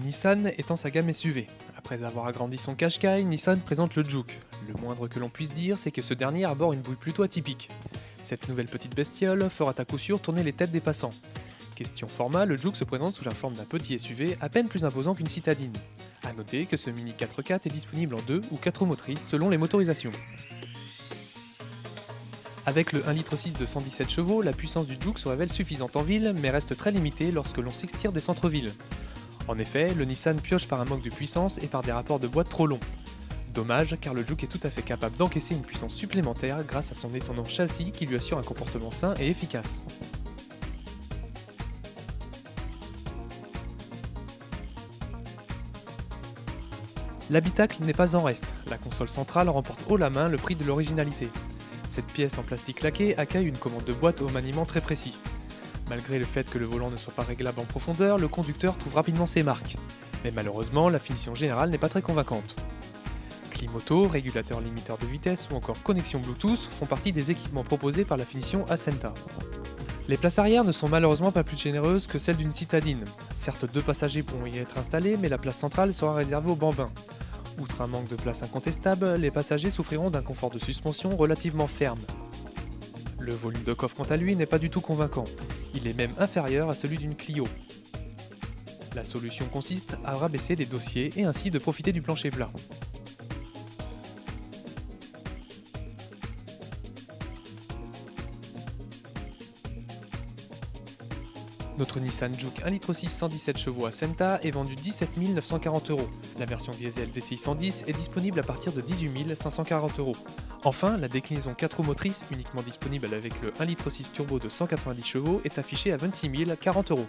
Nissan étend sa gamme SUV. Après avoir agrandi son Qashqai, Nissan présente le Juke. Le moindre que l'on puisse dire, c'est que ce dernier arbore une bouille plutôt atypique. Cette nouvelle petite bestiole fera à coup sûr tourner les têtes des passants. Question format, le Juke se présente sous la forme d'un petit SUV à peine plus imposant qu'une citadine. A noter que ce Mini 4x4 est disponible en 2 ou 4 roues motrices selon les motorisations. Avec le 1,6 litre de 117 chevaux, la puissance du Juke se révèle suffisante en ville, mais reste très limitée lorsque l'on s'extire des centres-villes. En effet, le Nissan pioche par un manque de puissance et par des rapports de boîte trop longs. Dommage, car le Juke est tout à fait capable d'encaisser une puissance supplémentaire grâce à son étonnant châssis qui lui assure un comportement sain et efficace. L'habitacle n'est pas en reste, la console centrale remporte haut la main le prix de l'originalité. Cette pièce en plastique laqué accueille une commande de boîte au maniement très précis. Malgré le fait que le volant ne soit pas réglable en profondeur, le conducteur trouve rapidement ses marques. Mais malheureusement, la finition générale n'est pas très convaincante. Clim auto, régulateur limiteur de vitesse ou encore connexion Bluetooth font partie des équipements proposés par la finition Ascenta. Les places arrière ne sont malheureusement pas plus généreuses que celles d'une citadine. Certes, 2 passagers pourront y être installés, mais la place centrale sera réservée aux bambins. Outre un manque de place incontestable, les passagers souffriront d'un confort de suspension relativement ferme. Le volume de coffre quant à lui n'est pas du tout convaincant. Il est même inférieur à celui d'une Clio. La solution consiste à rabaisser les dossiers et ainsi de profiter du plancher plat. Notre Nissan Juke 1,6 litre 117 chevaux Ascenta est vendu 17 940 €. La version diesel DCI 110 est disponible à partir de 18 540 €. Enfin, la déclinaison 4 roues motrices, uniquement disponible avec le 1,6 litre turbo de 190 chevaux, est affichée à 26 040 €.